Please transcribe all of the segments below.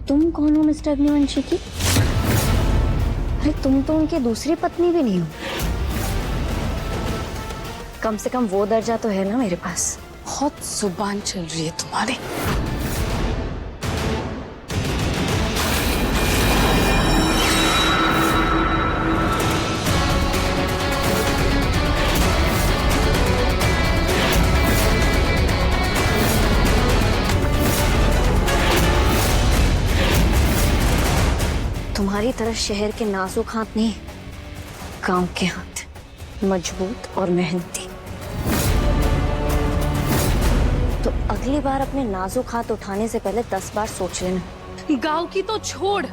तुम कौन हो मिस्टर अग्निवंशी की? अरे तुम तो उनकी दूसरी पत्नी भी नहीं हो। कम से कम वो दर्जा तो है ना मेरे पास। बहुत जुबान चल रही है तुम्हारी। तुम्हारी तरह शहर के नाजुक हाथ नहीं, गांव के हाथ मजबूत और मेहनती। तो अगली बार अपने नाजुक हाथ उठाने से पहले 10 बार सोच लेना। गांव की तो छोड़,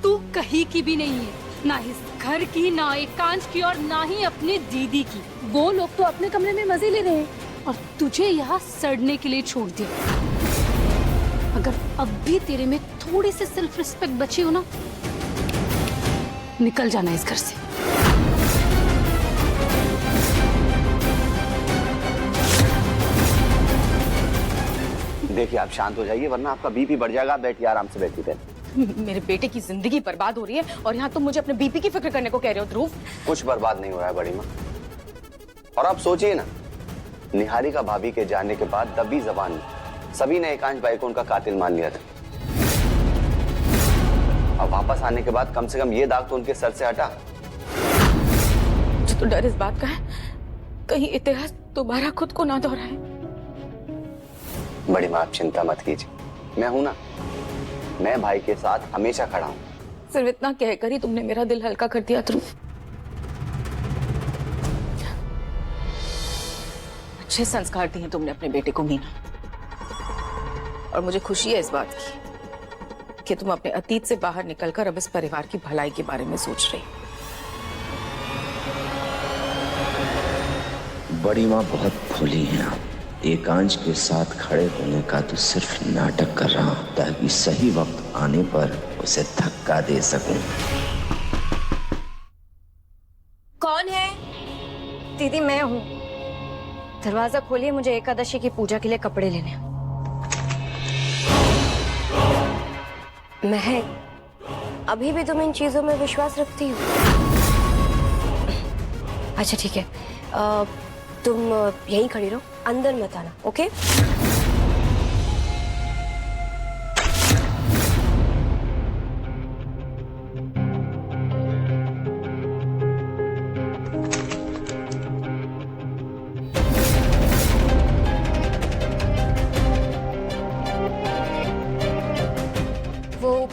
तू कहीं की भी नहीं है, ना इस घर की, ना एकांश की और ना ही अपनी दीदी की। वो लोग तो अपने कमरे में मजे ले रहे हैं और तुझे यहाँ सड़ने के लिए छोड़ दिया। अगर अब भी तेरे में थोड़ी सी सेल्फ रिस्पेक्ट बची हो ना, निकल जाना इस घर से। देखिए आप शांत हो जाइए वरना आपका बीपी बढ़ जाएगा। आप बैठिए, आराम से बैठिए। मेरे बेटे की जिंदगी बर्बाद हो रही है और यहाँ तुम मुझे अपने बीपी की फिक्र करने को कह रहे हो ध्रुव। कुछ बर्बाद नहीं हो रहा है बड़ी माँ। और आप सोचिए ना, निहारिका भाभी के जाने के बाद दबी जबान में सभी ने एकांश भाई को उनका कातिल मान लिया था। अब वापस आने के बाद कम से कम ये दाग तो उनके सर से हटा। मुझे तो डर इस बात का है, कहीं इतिहास दोबारा खुद को ना दोहराए। बड़ी माँ आप चिंता मत कीजिए, मैं हूं ना। मैं भाई के साथ हमेशा खड़ा हूं। सिर्फ इतना कहकर ही तुमने मेरा दिल हल्का कर दिया ध्रुव। अच्छे संस्कार दिए तुमने अपने बेटे को मीना, और मुझे खुशी है इस बात की कि तुम अपने अतीत से बाहर निकलकर अब इस परिवार की भलाई के बारे में सोच रही। बड़ी माँ बहुत भोली हैं आप। एकांश के साथ खड़े होने का तो सिर्फ नाटक कर रहा हूं ताकि सही वक्त आने पर उसे धक्का दे सकूं। कौन है? दीदी मैं हूँ। दरवाजा खोलिए, मुझे एकादशी की पूजा के लिए कपड़े लेने हैं। महक, अभी भी तुम इन चीजों में विश्वास रखती हो? अच्छा ठीक है, तुम यहीं खड़ी रहो, अंदर मत आना, ओके? वो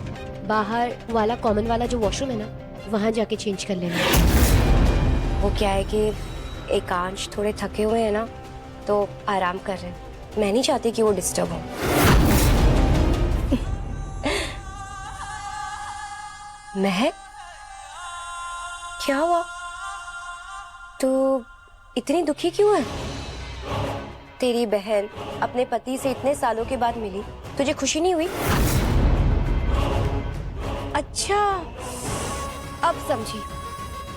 बाहर वाला कॉमन वाला जो वॉशरूम है ना, वहां जाके चेंज कर लेना। वो क्या है कि एकांश थोड़े थके हुए हैं ना, तो आराम कर रहे हैं। मैं नहीं चाहती कि वो डिस्टर्ब हो। महक, क्या हुआ? तू इतनी दुखी क्यों है? तेरी बहन अपने पति से इतने सालों के बाद मिली, तुझे खुशी नहीं हुई? अच्छा, अब समझी।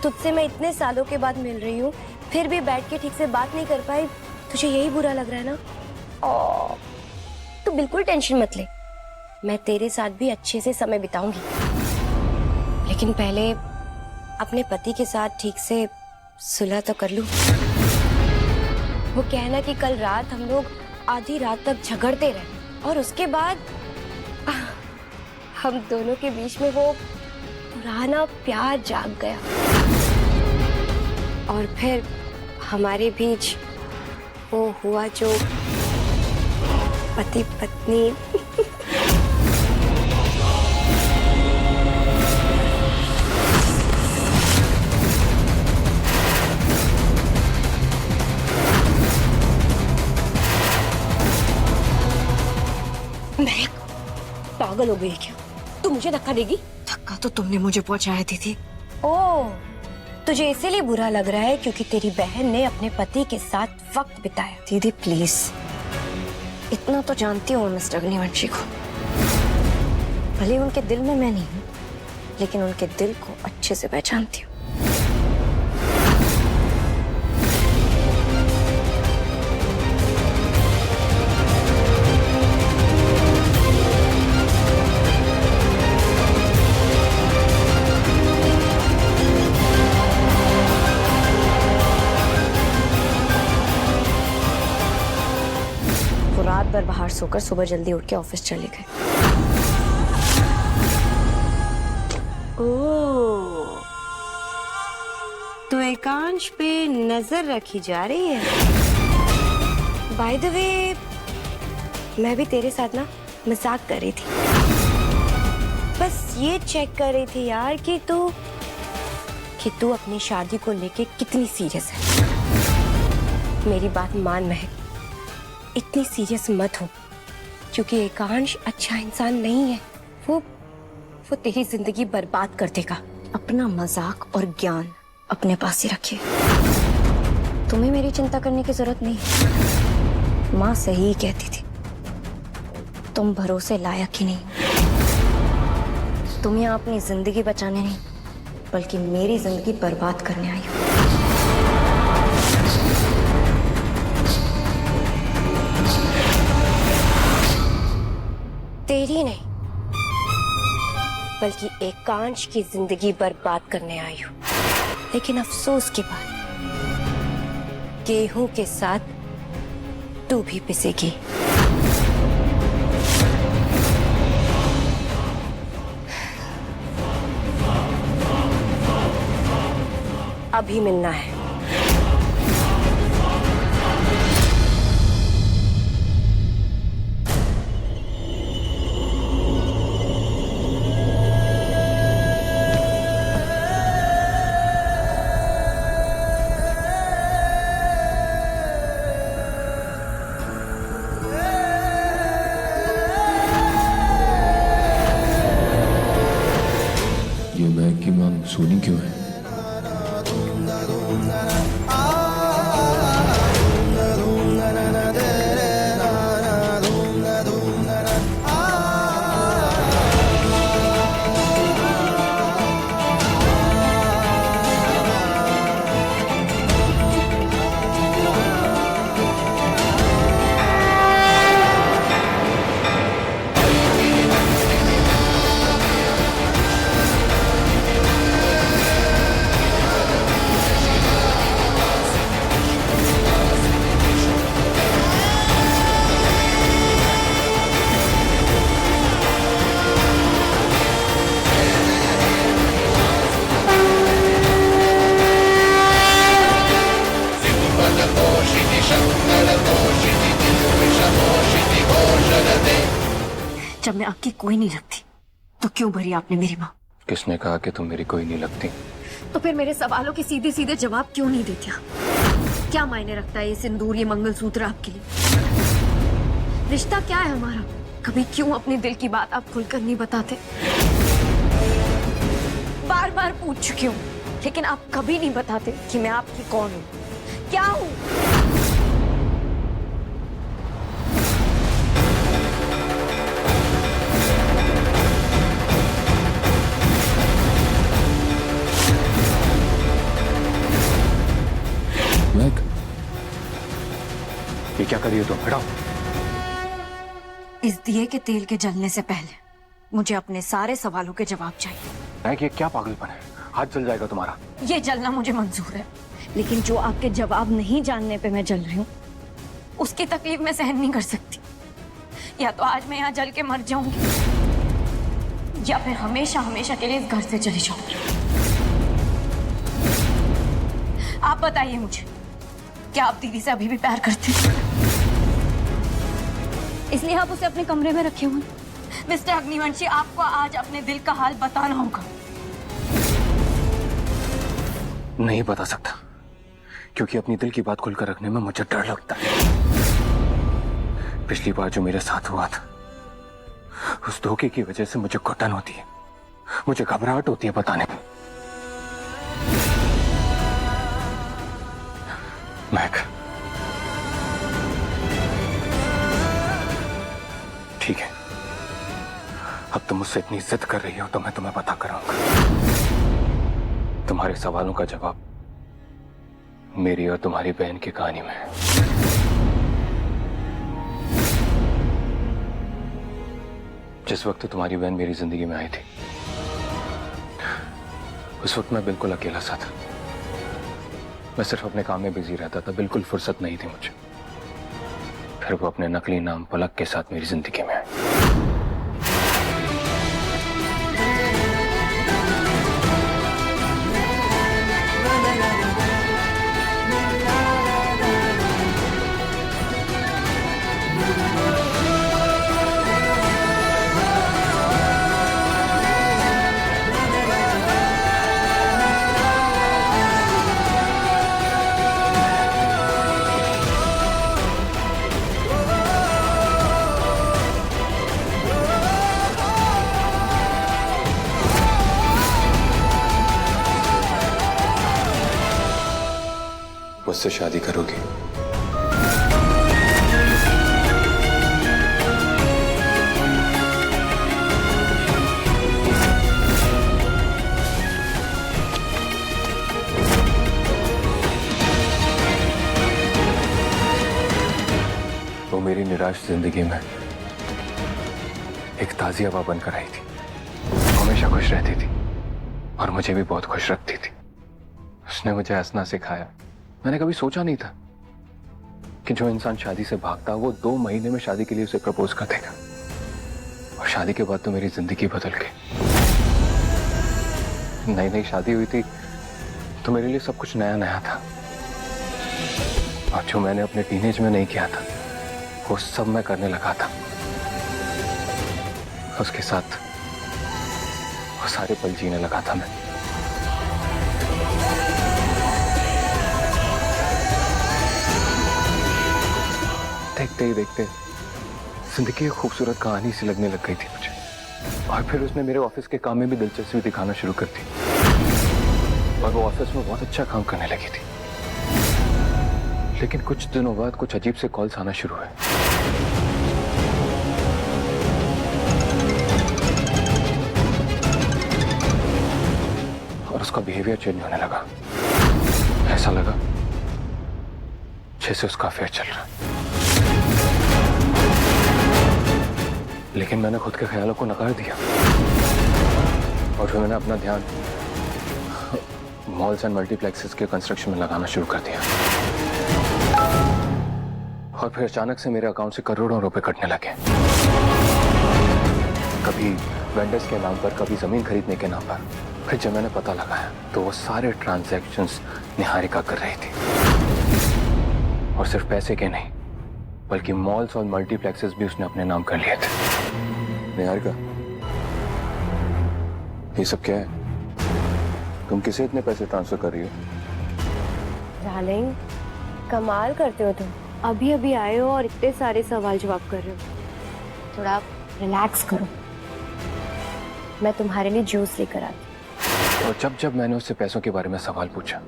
तुझसे मैं इतने सालों के बाद मिल रही हूँ, फिर भी बैठ के ठीक से बात नहीं कर पाई, तुझे यही बुरा लग रहा है ना? तू बिल्कुल टेंशन मत ले, मैं तेरे साथ भी अच्छे से समय बिताऊंगी। लेकिन पहले अपने पति के साथ ठीक से सुलह तो कर लूं। वो कहना कि कल रात हम लोग आधी रात तक झगड़ते रहे और उसके बाद हम दोनों के बीच में वो पुराना प्यार जाग गया और फिर हमारे बीच वो हुआ जो पति पत्नी। महक, पागल हो गई क्या? तू मुझे धक्का देगी? धक्का तो तुमने मुझे पहुंचाया थी। ओह, तुझे इसीलिए बुरा लग रहा है क्योंकि तेरी बहन ने अपने पति के साथ वक्त बिताया। दीदी प्लीज, इतना तो जानती हूँ मिस्टर अग्निवंशी को। भले उनके दिल में मैं नहीं हूँ, लेकिन उनके दिल को अच्छे से पहचानती हूँ। भर बाहर सोकर सुबह जल्दी उठ के ऑफिस चले गए। ओह, तो एकांश पे नजर रखी जा रही है। बाय द वे, मैं भी तेरे साथ ना मजाक कर रही थी। बस ये चेक कर रही थी यार कि तू अपनी शादी को लेके कितनी सीरियस है। मेरी बात मान महक, इतनी सीरियस मत हो, क्योंकि एकांश अच्छा इंसान नहीं है। वो तेरी जिंदगी बर्बाद कर देगा। अपना मजाक और ज्ञान अपने पास ही रखिए। तुम्हें मेरी चिंता करने की जरूरत नहीं। माँ सही कहती थी, तुम भरोसे लायक ही नहीं। तुम यहाँ अपनी जिंदगी बचाने नहीं, बल्कि मेरी जिंदगी बर्बाद करने आई हो। तेरी नहीं, बल्कि एकांश की जिंदगी बर्बाद करने आई हूं। लेकिन अफसोस की बात, गेहूं के साथ तू भी पिसेगी। अभी मिलना है। ये महक की मांग सोनी क्यों है? जब मैं आपकी कोई नहीं लगती तो क्यों भरी आपने मेरी माँ? किसने कहा कि तुम मेरी कोई नहीं लगती? तो फिर मेरे सवालों के सीधे सीधे जवाब क्यों नहीं देते? क्या मायने रखता है ये सिंदूर, ये मंगलसूत्र आपके लिए? रिश्ता क्या है हमारा? कभी क्यों अपने दिल की बात आप खुलकर नहीं बताते? बार बार पूछ चुकी हूँ, लेकिन आप कभी नहीं बताते कि मैं आपकी कौन हूँ, क्या हूँ। महक, ये क्या कर रही हो तुम? हटाओ। इस दिए के तेल के जलने से पहले मुझे अपने सारे सवालों के जवाब चाहिए। महक, ये क्या पागलपन है? हाथ जल जाएगा तुम्हारा। ये जलना मुझे मंजूर है, लेकिन जो आपके जवाब नहीं जानने पे मैं जल रही हूँ, उसकी तकलीफ मैं सहन नहीं कर सकती। या तो आज मैं यहाँ जल के मर जाऊंगी, या फिर हमेशा हमेशा के लिए इस घर से चली जाऊंगी। आप बताइए मुझे, क्या आप दीदी से अभी भी प्यार करते हैं? इसलिए आप उसे अपने कमरे में रखे हुए। मिस्टर अग्निवंशी, आपको आज अपने दिल का हाल बताना होगा। नहीं बता सकता, क्योंकि अपनी दिल की बात खुलकर रखने में मुझे डर लगता है। पिछली बार जो मेरे साथ हुआ था, उस धोखे की वजह से मुझे घुटन होती है, मुझे घबराहट होती है बताने में। महक, ठीक है, अब तुम मुझसे इतनी जिद कर रही हो तो मैं तुम्हें पता कराऊंगा। तुम्हारे सवालों का जवाब मेरी और तुम्हारी बहन की कहानी में है। जिस वक्त तुम्हारी बहन मेरी जिंदगी में आई थी, उस वक्त मैं बिल्कुल अकेला सा था। मैं सिर्फ अपने काम में बिजी रहता था, बिल्कुल फुर्सत नहीं थी मुझे। फिर वो अपने नकली नाम पलक के साथ मेरी जिंदगी में आए। मुझसे शादी करोगी? वो मेरी निराश जिंदगी में एक ताजी हवा बनकर आई थी। हमेशा खुश रहती थी और मुझे भी बहुत खुश रखती थी। उसने मुझे हंसना सिखाया। मैंने कभी सोचा नहीं था कि जो इंसान शादी से भागता वो 2 महीने में शादी के लिए उसे प्रपोज कर देगा। और शादी के बाद तो मेरी जिंदगी बदल गई। नई नई शादी हुई थी तो मेरे लिए सब कुछ नया नया था। और जो मैंने अपने टीनेज में नहीं किया था वो सब मैं करने लगा था। उसके साथ वो सारे पल जीने लगा था मैं। देखते ही देखते जिंदगी एक खूबसूरत कहानी सी लगने लग गई थी मुझे। और फिर उसने मेरे ऑफिस के काम में भी दिलचस्पी दिखाना शुरू कर दी और वो ऑफिस में बहुत अच्छा काम करने लगी थी। लेकिन कुछ दिनों बाद कुछ अजीब से कॉल्स आना शुरू हुए। और उसका बिहेवियर चेंज होने लगा। ऐसा लगा जैसे उसका अफेयर चल रहा है। लेकिन मैंने खुद के ख्यालों को नकार दिया और फिर मैंने अपना ध्यान मॉल्स एंड मल्टीप्लेक्सेस के कंस्ट्रक्शन में लगाना शुरू कर दिया। और फिर अचानक से मेरे अकाउंट से करोड़ों रुपए कटने लगे। कभी वेंडर्स के नाम पर, कभी जमीन खरीदने के नाम पर। फिर जब मैंने पता लगाया तो वो सारे ट्रांजैक्शंस निहारिका कर रही थी। और सिर्फ पैसे के नहीं बल्कि मॉल्स और मल्टीप्लेक्सेस भी उसने अपने नाम कर लिए थे। निहारिका, ये सब क्या है? तुम किसे इतने पैसे ट्रांसफर कर रही हो? डार्लिंग, कमाल करते हो तुम। अभी अभी आए हो और इतने सारे सवाल जवाब कर रहे हो। थोड़ा रिलैक्स करो, मैं तुम्हारे लिए जूस लेकर आती। और जब मैंने उससे पैसों के बारे में सवाल पूछा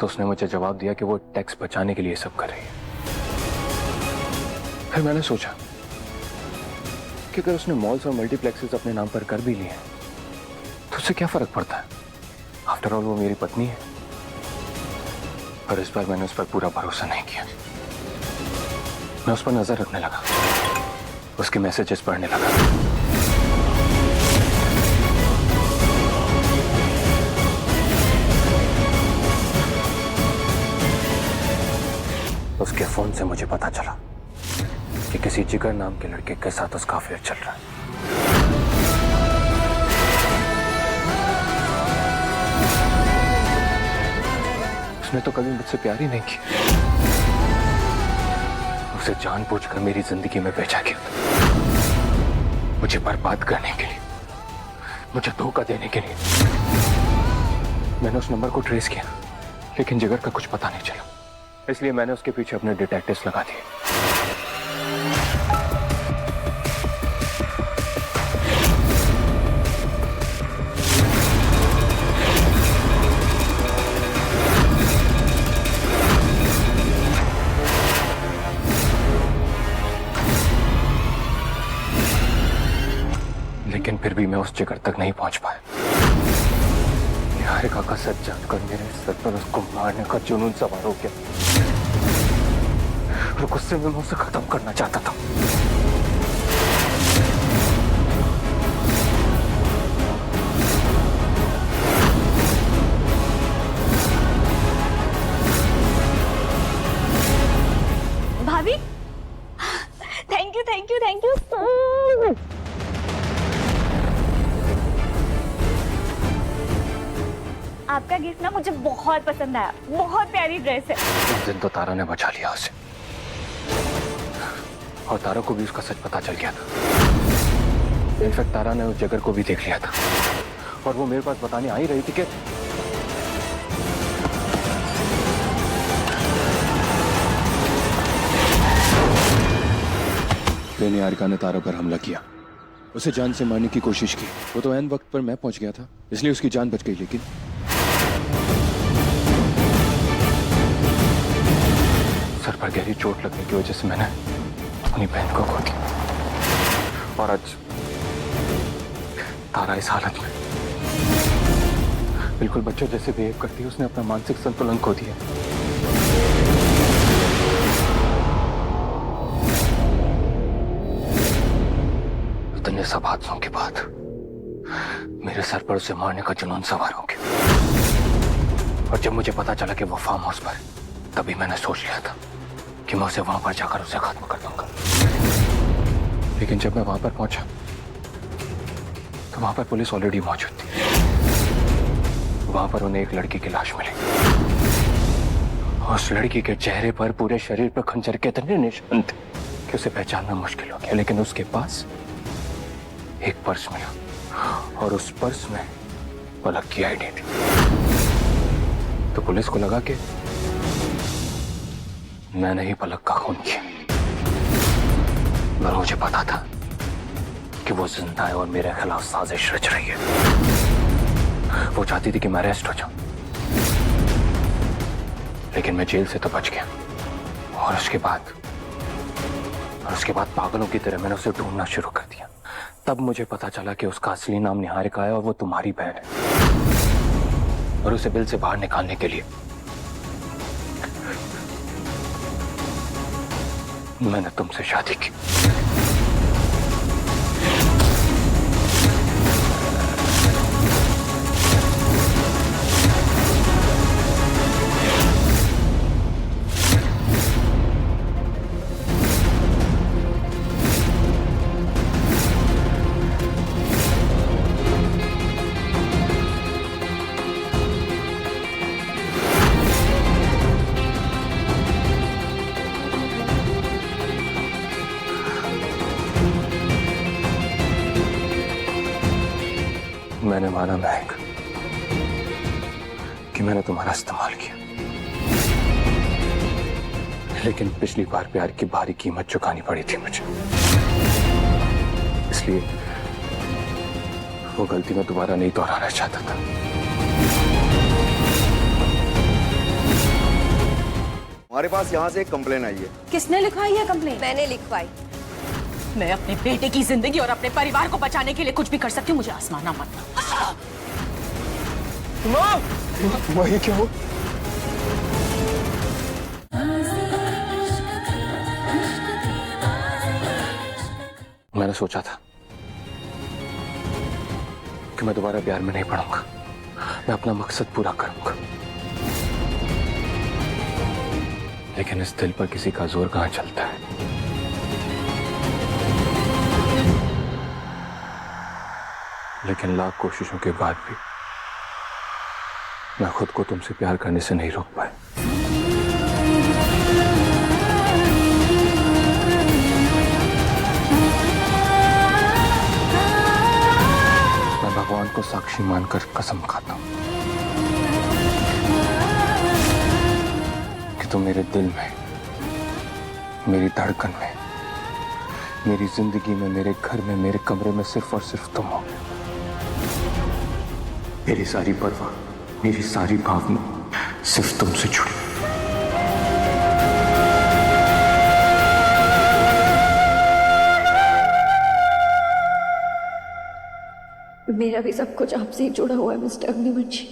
तो उसने मुझे जवाब दिया कि वो टैक्स बचाने के लिए सब कर रही है। फिर मैंने सोचा कि अगर उसने मॉल्स और मल्टीप्लेक्सेस अपने नाम पर कर भी लिए तो उससे क्या फर्क पड़ता है? आफ्टर ऑल वो मेरी पत्नी है। पर इस बार मैंने उस पर पूरा भरोसा नहीं किया। मैं उस पर नजर रखने लगा, उसके मैसेजेस पढ़ने लगा। उसके फोन से मुझे पता चला कि किसी जिगर नाम के लड़के के साथ उसका अफेयर चल रहा है। उसने तो कभी मुझसे प्यार ही नहीं किया। उसे जानबूझकर मेरी जिंदगी में भेजा गया था, मुझे बर्बाद करने के लिए, मुझे धोखा देने के लिए। मैंने उस नंबर को ट्रेस किया लेकिन जिगर का कुछ पता नहीं चला। इसलिए मैंने उसके पीछे अपने डिटेक्टिव्स लगा दिए। लेकिन फिर भी मैं उस जिगर तक नहीं पहुंच पाया। निहारिका का सच जानकर मेरे सर पर उसको मारने का जुनून सवार हो गया और गुस्से में मैं उसे खत्म करना चाहता था। भाभी, आपका गिफ्ट ना मुझे बहुत पसंद आया, बहुत प्यारी ड्रेस है। उस दिन तो तारा ने बचा लिया उसे, और तारा को भी उसका सच पता चल गया था। इनफैक्ट तारा ने उस जगर को भी देख लिया था, और वो मेरे पास बताने आ ही रही थी कि निहारिका ने तारा पर हमला किया, उसे जान से मारने की कोशिश की। वो तो ऐन वक्त पर मैं पहुंच गया था, इसलिए उसकी जान बच गई। लेकिन सर पर गहरी चोट लगने की वजह से मैंने अपनी बहन को खो दिया, और आज तारा इस हालत में बिल्कुल बच्चों जैसे बिहेव करती है। उसने अपना मानसिक संतुलन खो दिया। इतने सब हादसों के बाद मेरे सर पर उसे मारने का जुनून सवार हो गया, और जब मुझे पता चला कि वो फार्म हाउस पर, तभी मैंने सोच लिया था कि मैं उसे वहां पर जाकर उसे खत्म कर दूंगा। लेकिन जब मैं वहां पर पहुंचा तो वहां पर पुलिस ऑलरेडी मौजूद थी। वहां पर उन्हें एक लड़की की लाश मिली। उस लड़की के चेहरे पर, पूरे शरीर पर खंजर के इतने निशान थे कि उसे पहचानना मुश्किल हो गया। लेकिन उसके पास एक पर्स मिला, और उस पर्स में पलक की आईडी थी। तो पुलिस को लगा कि मैंने ही पलक का खून किया, पर मुझे पता था कि वो जिंदा है और मेरे खिलाफ साजिश रच रही है। वो चाहती थी कि मैं अरेस्ट हो जाऊं, लेकिन मैं जेल से तो बच गया। और उसके बाद पागलों की तरह मैंने उसे ढूंढना शुरू कर दिया। तब मुझे पता चला कि उसका असली नाम निहारिका है, और वो तुम्हारी बहन है। और उसे बिल से बाहर निकालने के लिए मैंने तुमसे शादी की। मैंने माना महक कि मैंने तुम्हारा इस्तेमाल किया, लेकिन पिछली बार प्यार की भारी कीमत चुकानी पड़ी थी मुझे। इसलिए वो गलती मैं दोबारा नहीं दोहराना चाहता था। हमारे पास यहाँ से एक कंप्लेन आई है। किसने लिखवाई है कंप्लेन? मैंने लिखवाई। मैं अपने बेटे की जिंदगी और अपने परिवार को बचाने के लिए कुछ भी कर सकती हूँ। मुझे आसमाना मत। माँ, ये क्या हो? मैंने सोचा था कि मैं दोबारा प्यार में नहीं पड़ूंगा, मैं अपना मकसद पूरा करूंगा। लेकिन इस दिल पर किसी का जोर कहां चलता है। लेकिन लाख कोशिशों के बाद भी मैं खुद को तुमसे प्यार करने से नहीं रोक पाया। मैं भगवान को साक्षी मानकर कसम खाता हूं कि तुम मेरे दिल में, मेरी धड़कन में, मेरी जिंदगी में, मेरे घर में, मेरे कमरे में सिर्फ और सिर्फ तुम हो। मेरी सारी परवाह, मेरी सारी भावना सिर्फ तुमसे जुड़ी। मेरा भी सब कुछ आपसे ही जुड़ा हुआ है मिस्टर अग्निवंशी।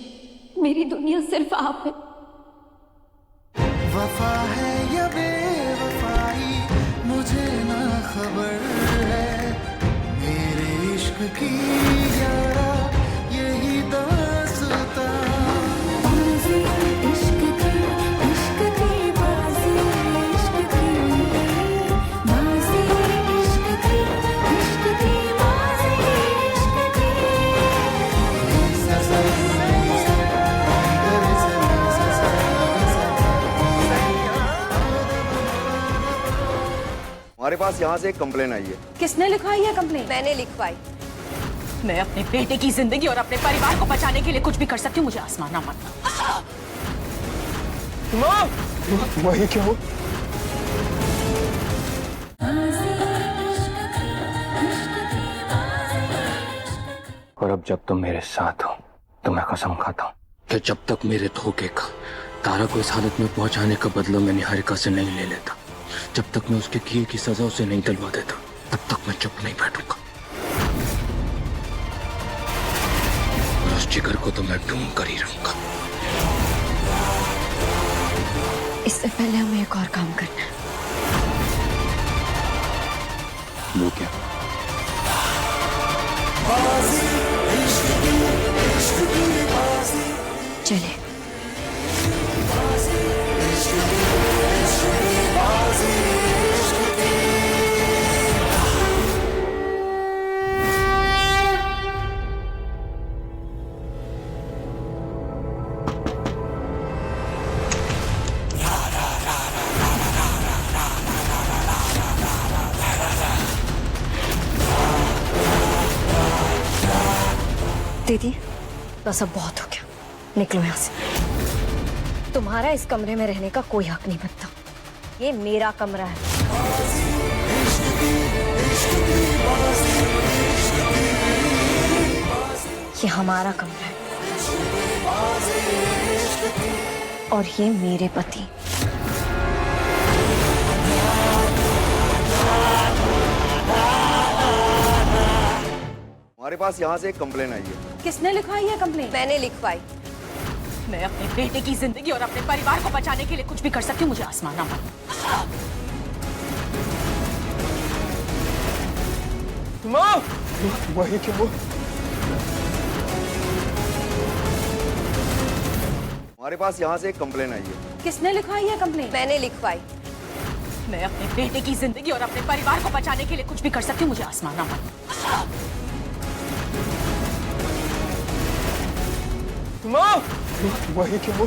मेरी दुनिया सिर्फ आप है। वफा है या बेवफाई मुझे ना खबर है, मेरे इश्क की यारा यही दास्तां। इश्क की बाजी, इश्क की बाजी, इश्क की बाजी, इश्क की हमारे पास यहाँ से एक कंप्लेन आई है। किसने लिखवाई है कंप्लेन? मैंने लिखवाई। मैं अपने बेटे की जिंदगी और अपने परिवार को बचाने के लिए कुछ भी कर सकती हूँ, मुझे आसमान ना मानना। माँ ये क्या हो? और अब जब तुम मेरे साथ हो तो मैं कसम खाता हूँ कि जब तक मेरे धोखे का तारा को इस हालत में पहुंचाने का बदला मैं निहारिका से नहीं ले लेता, जब तक मैं उसके किए की सजा उसे नहीं दिलवा देता, तब तक मैं चुप नहीं बैठूंगा। और उस जिगर को तो मैं ढूंढ कर ही रहूंगा। इससे पहले हमें एक और काम करना है। वो क्या? चले। दीदी, बस अब बहुत हो गया, निकलो यहाँ से। तुम्हारा इस कमरे में रहने का कोई हक नहीं बनता। ये मेरा कमरा है। ये हमारा कमरा है और ये मेरे पति। हमारे पास यहाँ से एक कंप्लेन आई है। किसने लिखवाई है कंप्लेन? मैंने लिखवाई। मैं अपने बेटे की जिंदगी और अपने परिवार को बचाने के लिए कुछ भी कर सकती हूँ, मुझे आसमान ना मानना। माँ ये क्या हो? हमारे पास यहाँ से एक कंप्लेन आई है। किसने लिखवाई है कंप्लेन? मैंने लिखवाई। मैं अपने बेटे की जिंदगी और अपने परिवार को बचाने के लिए कुछ भी कर सकती हूँ, मुझे आसमान ना मानना। माँ ये क्या हो?